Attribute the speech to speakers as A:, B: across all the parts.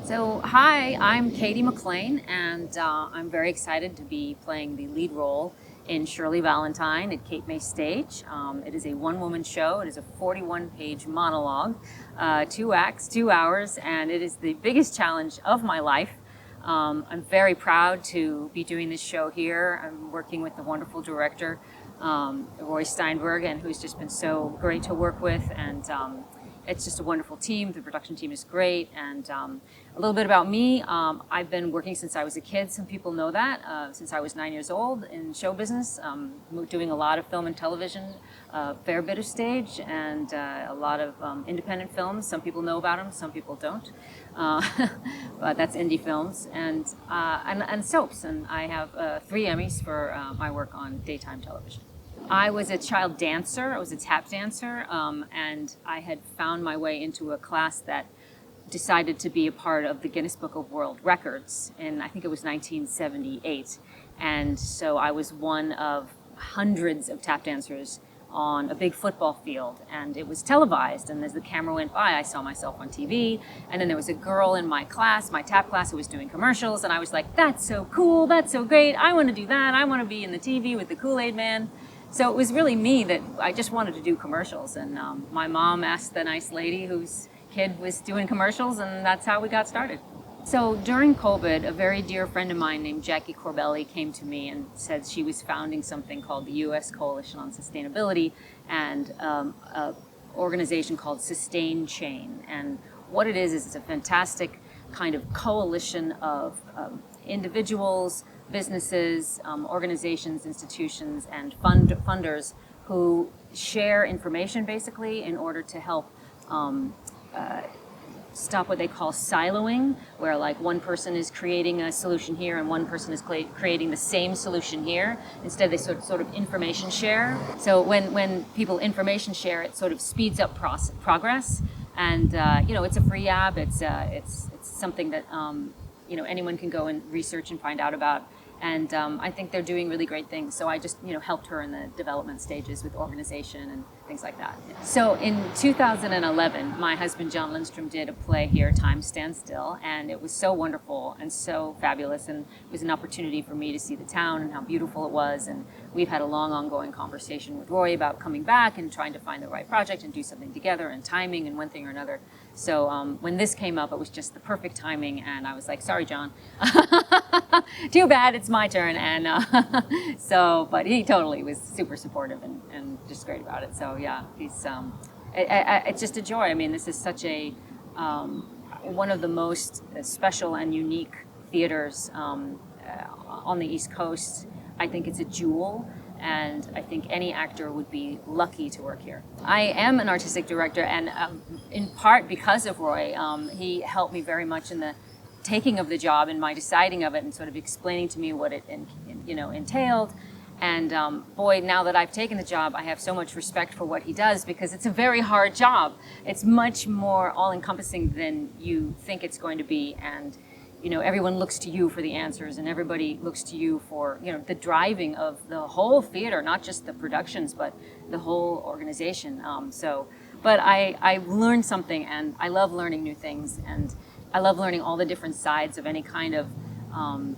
A: So, hi, I'm Cady McClain, and I'm very excited to be playing the lead role in Shirley Valentine at Cape May Stage. It is a one-woman show. It is a 41-page monologue, 2 acts, 2 hours, and it is the biggest challenge of my life. I'm very proud to be doing this show here. I'm working with the wonderful director, Roy Steinberg, and who's just been so great to work with, and it's just a wonderful team. The production team is great. And a little bit about me. I've been working since I was a kid. Some people know that. Since I was 9 years old in show business, doing a lot of film and television, a fair bit of stage, and a lot of independent films. Some people know about them, some people don't. But that's indie films and soaps. And I have 3 Emmys for my work on daytime television. I was a child dancer. I was a tap dancer, and I had found my way into a class that decided to be a part of the Guinness Book of World Records in, I think it was 1978. And so I was one of hundreds of tap dancers on a big football field, and it was televised, and as the camera went by I saw myself on TV, and then there was a girl in my class, my tap class, who was doing commercials, and I was like, that's so cool, that's so great, I want to do that, I want to be in the TV with the Kool-Aid Man. So it was really me that I just wanted to do commercials, and my mom asked the nice lady whose kid was doing commercials, and that's how we got started. So during COVID, a very dear friend of mine named Jackie Corbelli came to me and said she was founding something called the U.S. Coalition on Sustainability and an organization called Sustain Chain. And what it is it's a fantastic kind of coalition of individuals, businesses, organizations, institutions, and funders who share information basically in order to help stop what they call siloing, where like one person is creating a solution here and one person is creating the same solution here. Instead, they sort of information share. So when people information share, it sort of speeds up progress. And it's a free app. It's something that anyone can go and research and find out about. And I think they're doing really great things. So I just helped her in the development stages with organization and things like that. So in 2011, my husband John Lindstrom did a play here, Time Stands Still, and it was so wonderful and so fabulous, and it was an opportunity for me to see the town and how beautiful it was. And we've had a long ongoing conversation with Roy about coming back and trying to find the right project and do something together, and timing and one thing or another. So when this came up, it was just the perfect timing, and I was like, sorry, John, too bad, it's my turn. And but he totally was super supportive and just great about it. So yeah, he's it's just a joy. I mean, this is such a one of the most special and unique theaters on the East Coast. I think it's a jewel, and I think any actor would be lucky to work here. I am an artistic director, and in part because of Roy, he helped me very much in the taking of the job and my deciding of it, and sort of explaining to me what it entailed. And boy, now that I've taken the job, I have so much respect for what he does, because it's a very hard job. It's much more all-encompassing than you think it's going to be, and everyone looks to you for the answers, and everybody looks to you for the driving of the whole theater, not just the productions, but the whole organization. But I learned something, and I love learning new things, and I love learning all the different sides of any kind of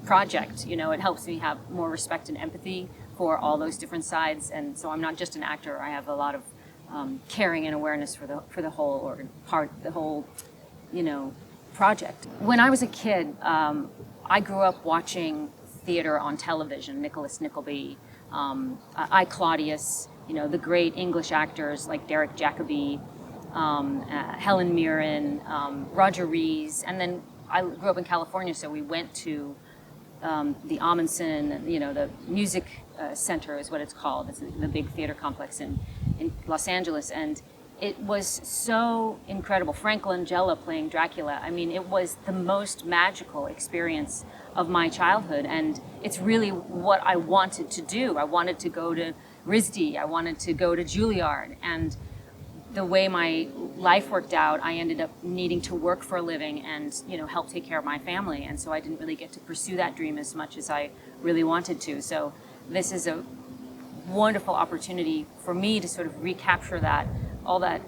A: project. It helps me have more respect and empathy for all those different sides, and so I'm not just an actor. I have a lot of caring and awareness for the whole project. When I was a kid, I grew up watching theater on television. Nicholas Nickleby, I Claudius, the great English actors like Derek Jacobi, Helen Mirren, Roger Rees, and then I grew up in California, so we went to the Amundsen, the Music Center is what it's called. It's the big theater complex in Los Angeles, and it was so incredible. Frank Langella playing Dracula. I mean, it was the most magical experience of my childhood, and it's really what I wanted to do. I wanted to go to RISD. I wanted to go to Juilliard, and the way my life worked out, I ended up needing to work for a living and help take care of my family, and so I didn't really get to pursue that dream as much as I really wanted to. So this is a wonderful opportunity for me to sort of recapture all that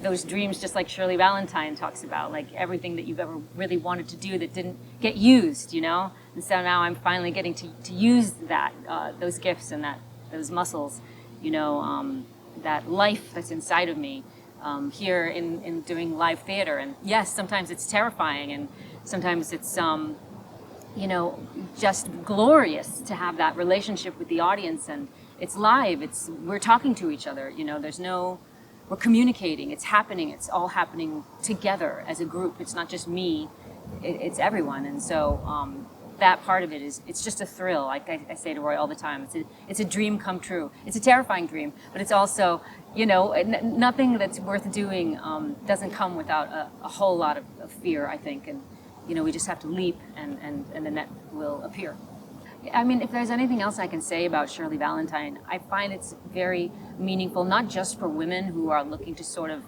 A: those dreams, just like Shirley Valentine talks about, like everything that you've ever really wanted to do that didn't get used, you know? And so now I'm finally getting to use that, those gifts and those muscles, you know, that life that's inside of me here in doing live theater. And yes, sometimes it's terrifying, and sometimes it's, you know, just glorious to have that relationship with the audience, and it's live, we're talking to each other, you know, we're communicating, it's happening, it's all happening together as a group. It's not just me, it's everyone. And so that part of it it's just a thrill. Like I say to Roy all the time, it's a dream come true. It's a terrifying dream, but it's also, you know, nothing that's worth doing doesn't come without a whole lot of fear, I think. And, you know, we just have to leap, and the net will appear. I mean, if there's anything else I can say about Shirley Valentine, I find it's very meaningful, not just for women who are looking to sort of,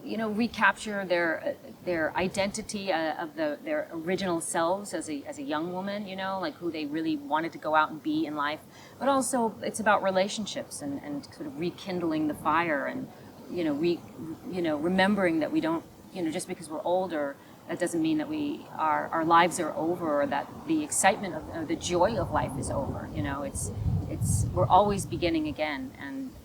A: you know, recapture their identity of their original selves as a young woman, you know, like who they really wanted to go out and be in life, but also it's about relationships and sort of rekindling the fire, and, you know, remembering that we don't, you know, just because we're older, that doesn't mean that our lives are over, or that the excitement of the joy of life is over. You know, we're always beginning again,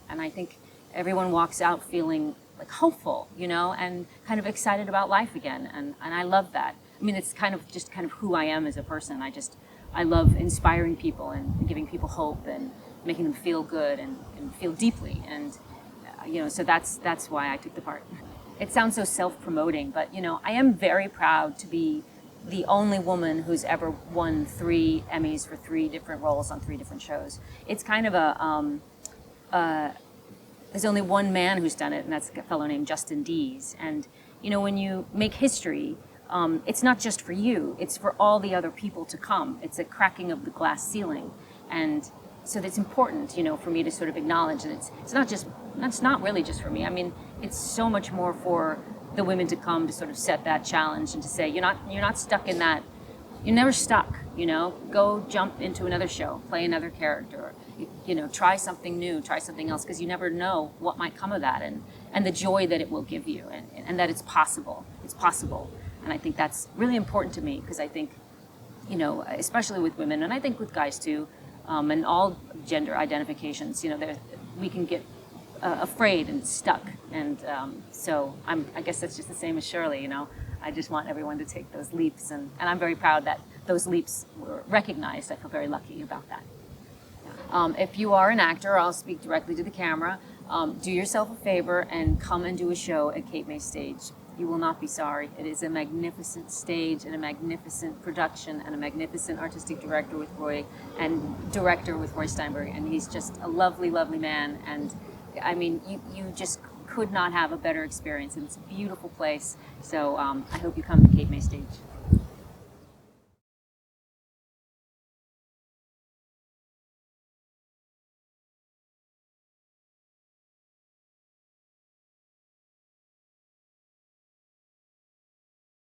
A: and I think everyone walks out feeling like hopeful, you know, and kind of excited about life again, and I love that. I mean, it's kind of who I am as a person. I love inspiring people and giving people hope and making them feel good and feel deeply, and you know, so that's why I took the part. It sounds so self-promoting, but, you know, I am very proud to be the only woman who's ever won 3 Emmys for 3 different roles on 3 different shows. It's kind of there's only one man who's done it, and that's a fellow named Justin Dees. And, you know, when you make history, it's not just for you, it's for all the other people to come. It's a cracking of the glass ceiling. And so that's important, you know, for me to sort of acknowledge that it's not really just for me. I mean, it's so much more for the women to come, to sort of set that challenge and to say, you're not stuck in that. You're never stuck, you know. Go jump into another show, play another character, you know, try something new, try something else, because you never know what might come of that, and the joy that it will give you, and that it's possible. It's possible. And I think that's really important to me, because I think, you know, especially with women, and I think with guys too, and all gender identifications, you know, we can get afraid and stuck, and so I guess that's just the same as Shirley, you know. I just want everyone to take those leaps, and I'm very proud that those leaps were recognized. I feel very lucky about that. If you are an actor, I'll speak directly to the camera. Do yourself a favor and come and do a show at Cape May Stage. You will not be sorry. It is a magnificent stage and a magnificent production and a magnificent artistic director with Roy Steinberg, and he's just a lovely, lovely man. And I mean, you just could not have a better experience, and it's a beautiful place. So I hope you come to Cape May Stage.